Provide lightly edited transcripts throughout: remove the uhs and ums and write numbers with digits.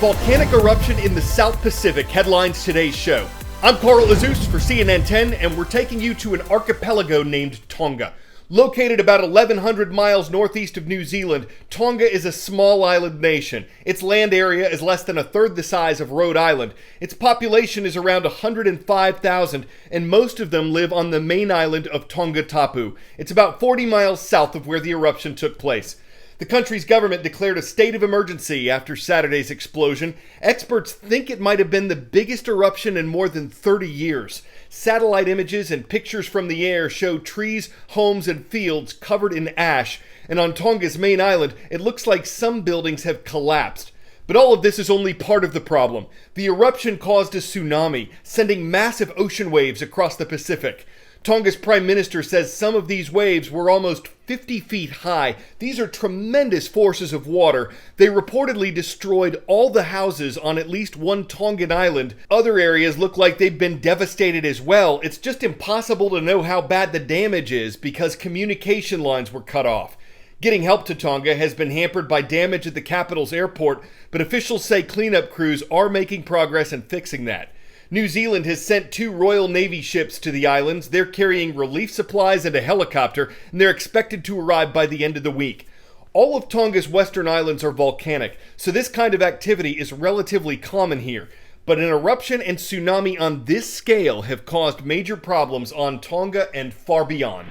volcanic eruption in the South Pacific headlines today's show. I'm Carl Azus for CNN 10, and we're taking you to an archipelago named Tonga. Located about 1,100 miles northeast of New Zealand, Tonga is a small island nation. Its land area is less than a third the size of Rhode Island. Its population is around 105,000, and most of them live on the main island of Tonga Tapu. It's about 40 miles south of where the eruption took place. The country's government declared a state of emergency after Saturday's explosion. Experts think it might have been the biggest eruption in more than 30 years. Satellite images and pictures from the air show trees, homes, and fields covered in ash. And on Tonga's main island, it looks like some buildings have collapsed. But all of this is only part of the problem. The eruption caused a tsunami, sending massive ocean waves across the Pacific. Tonga's prime minister says some of these waves were almost 50 feet high. These are tremendous forces of water. They reportedly destroyed all the houses on at least one Tongan island. Other areas look like they've been devastated as well. It's just impossible to know how bad the damage is because communication lines were cut off. Getting help to Tonga has been hampered by damage at the capital's airport, but officials say cleanup crews are making progress in fixing that. New Zealand has sent 2 Royal Navy ships to the islands. They're carrying relief supplies and a helicopter, and they're expected to arrive by the end of the week. All of Tonga's western islands are volcanic, so this kind of activity is relatively common here. But an eruption and tsunami on this scale have caused major problems on Tonga and far beyond.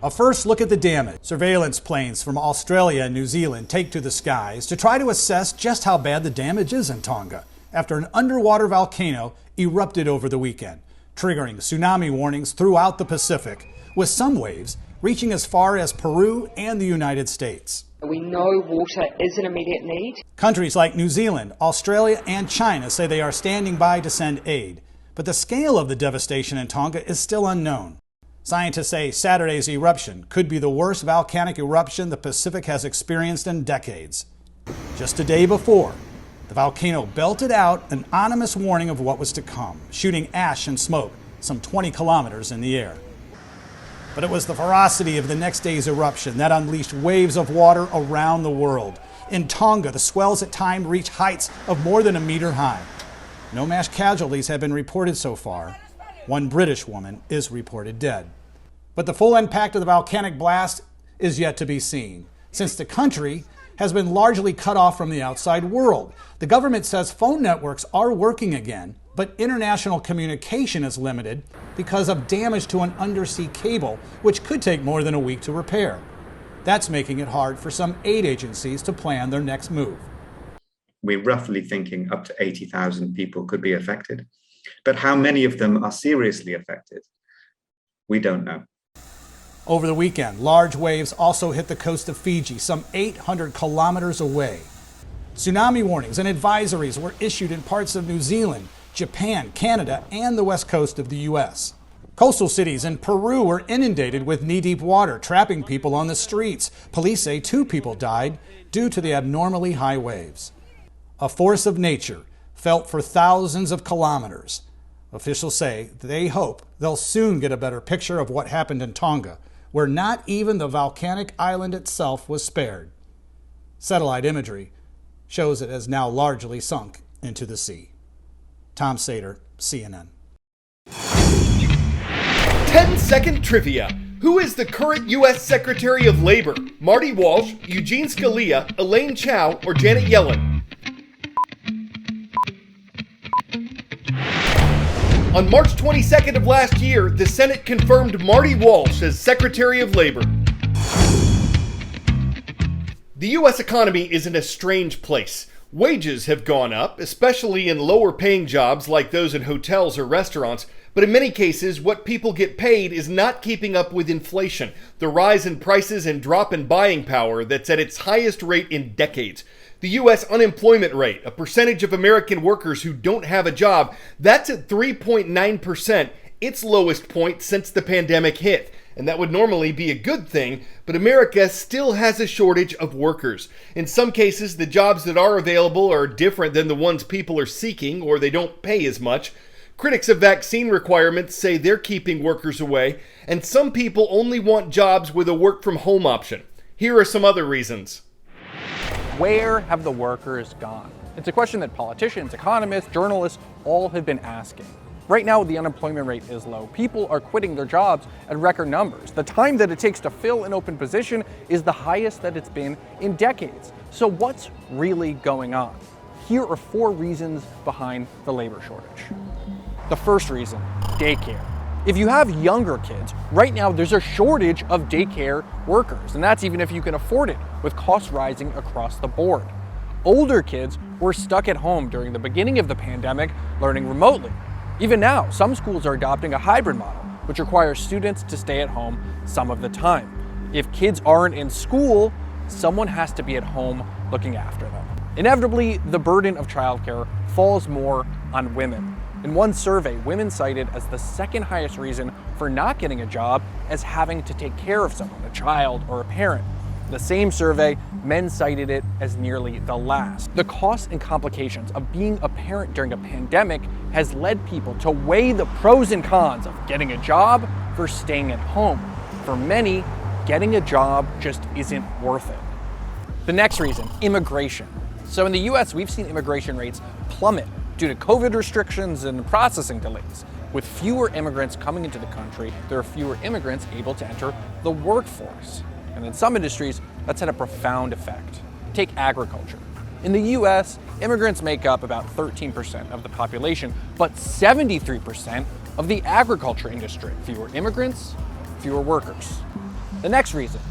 A first look at the damage. Surveillance planes from Australia and New Zealand take to the skies to try to assess just how bad the damage is in Tonga after an underwater volcano erupted over the weekend, triggering tsunami warnings throughout the Pacific, with some waves reaching as far as Peru and the United States. We know water is an immediate need. Countries like New Zealand, Australia, and China say they are standing by to send aid, but the scale of the devastation in Tonga is still unknown. Scientists say Saturday's eruption could be the worst volcanic eruption the Pacific has experienced in decades. Just a day before, the volcano belted out an ominous warning of what was to come, shooting ash and smoke some 20 kilometers in the air. But it was the ferocity of the next day's eruption that unleashed waves of water around the world. In Tonga, the swells at times reached heights of more than a meter high. No mass casualties have been reported so far. One British woman is reported dead. But the full impact of the volcanic blast is yet to be seen, since the country has been largely cut off from the outside world. The government says phone networks are working again, but international communication is limited because of damage to an undersea cable, which could take more than a week to repair. That's making it hard for some aid agencies to plan their next move. We're roughly thinking up to 80,000 people could be affected, but how many of them are seriously affected? We don't know. Over the weekend, large waves also hit the coast of Fiji, some 800 kilometers away. Tsunami warnings and advisories were issued in parts of New Zealand, Japan, Canada, and the west coast of the U.S. Coastal cities in Peru were inundated with knee-deep water, trapping people on the streets. Police say 2 people died due to the abnormally high waves. A force of nature felt for thousands of kilometers. Officials say they hope they'll soon get a better picture of what happened in Tonga, where not even the volcanic island itself was spared. Satellite imagery shows it has now largely sunk into the sea. Tom Sater, CNN. 10-second trivia. Who is the current U.S. Secretary of Labor? Marty Walsh, Eugene Scalia, Elaine Chao, or Janet Yellen? On March 22nd of last year, the Senate confirmed Marty Walsh as Secretary of Labor. The U.S. economy is in a strange place. Wages have gone up, especially in lower-paying jobs like those in hotels or restaurants, but in many cases, what people get paid is not keeping up with inflation, the rise in prices and drop in buying power that's at its highest rate in decades. The U.S. unemployment rate, a percentage of American workers who don't have a job, that's at 3.9%, its lowest point since the pandemic hit. And that would normally be a good thing, but America still has a shortage of workers. In some cases, the jobs that are available are different than the ones people are seeking, or they don't pay as much. Critics of vaccine requirements say they're keeping workers away, and some people only want jobs with a work-from-home option. Here are some other reasons. Where have the workers gone? It's a question that politicians, economists, journalists all have been asking. Right now, the unemployment rate is low. People are quitting their jobs at record numbers. The time that it takes to fill an open position is the highest that it's been in decades. So what's really going on? Here are 4 reasons behind the labor shortage. The first reason, daycare. If you have younger kids, right now there's a shortage of daycare workers, and that's even if you can afford it, with costs rising across the board. Older kids were stuck at home during the beginning of the pandemic, learning remotely. Even now, some schools are adopting a hybrid model, which requires students to stay at home some of the time. If kids aren't in school, someone has to be at home looking after them. Inevitably, the burden of childcare falls more on women. In one survey, women cited as the second highest reason for not getting a job as having to take care of someone, a child or a parent. In the same survey, men cited it as nearly the last. The costs and complications of being a parent during a pandemic has led people to weigh the pros and cons of getting a job versus staying at home. For many, getting a job just isn't worth it. The next reason, immigration. So in the US, we've seen immigration rates plummet due to COVID restrictions and processing delays. With fewer immigrants coming into the country, there are fewer immigrants able to enter the workforce. And in some industries, that's had a profound effect. Take agriculture. In the US, immigrants make up about 13% of the population, but 73% of the agriculture industry. Fewer immigrants, fewer workers. The next reason,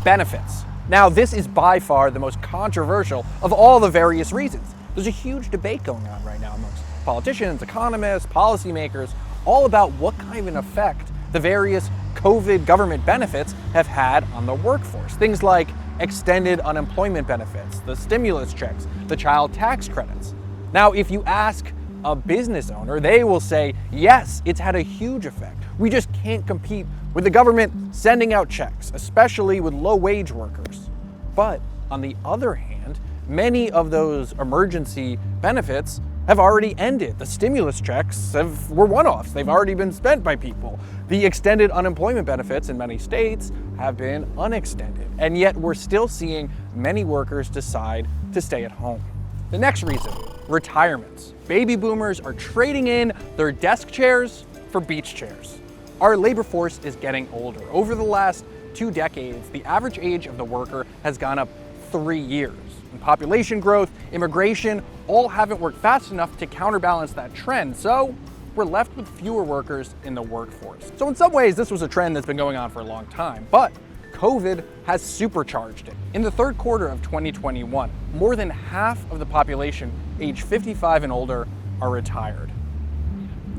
benefits. Now, this is by far the most controversial of all the various reasons. There's a huge debate going on right now amongst politicians, economists, policymakers, all about what kind of an effect the various COVID government benefits have had on the workforce. Things like extended unemployment benefits, the stimulus checks, the child tax credits. Now, if you ask a business owner, they will say, yes, it's had a huge effect. We just can't compete with the government sending out checks, especially with low-wage workers. But on the other hand, many of those emergency benefits have already ended. The stimulus checks were one-offs. They've already been spent by people. The extended unemployment benefits in many states have been unextended. And yet we're still seeing many workers decide to stay at home. The next reason, retirements. Baby boomers are trading in their desk chairs for beach chairs. Our labor force is getting older. Over the last 2 decades, the average age of the worker has gone up 3 years. And population growth, immigration, all haven't worked fast enough to counterbalance that trend. So we're left with fewer workers in the workforce. So in some ways, this was a trend that's been going on for a long time, but COVID has supercharged it. In the third quarter of 2021, more than half of the population age 55 and older are retired.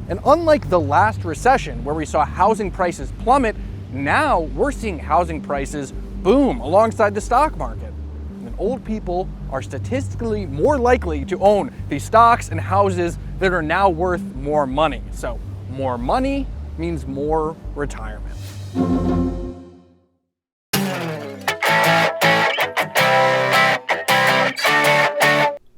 And unlike the last recession where we saw housing prices plummet, now we're seeing housing prices boom alongside the stock market. And old people are statistically more likely to own the stocks and houses that are now worth more money. So more money means more retirement.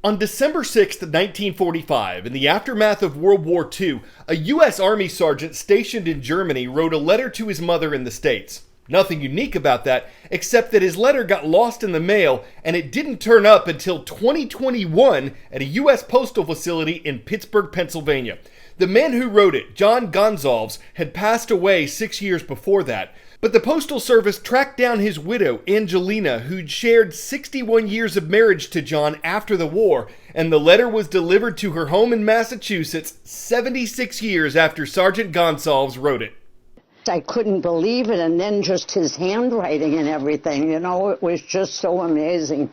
On December 6, 1945, in the aftermath of World War II, a U.S. Army sergeant stationed in Germany wrote a letter to his mother in the States. Nothing unique about that, except that his letter got lost in the mail and it didn't turn up until 2021 at a U.S. postal facility in Pittsburgh, Pennsylvania. The man who wrote it, John Gonsalves, had passed away 6 years before that. But the Postal Service tracked down his widow, Angelina, who'd shared 61 years of marriage to John after the war, and the letter was delivered to her home in Massachusetts 76 years after Sergeant Gonsalves wrote it. I couldn't believe it, and then just his handwriting and everything, it was just so amazing.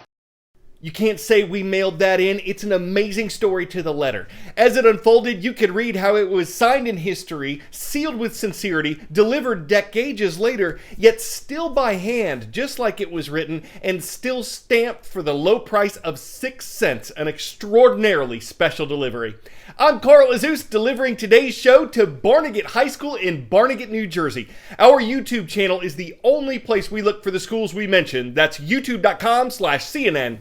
You can't say we mailed that in. It's an amazing story to the letter. As it unfolded, you could read how it was signed in history, sealed with sincerity, delivered decades later, yet still by hand, just like it was written, and still stamped for the low price of 6 cents, an extraordinarily special delivery. I'm Carl Azus, delivering today's show to Barnegat High School in Barnegat, New Jersey. Our YouTube channel is the only place we look for the schools we mentioned. That's youtube.com/CNN.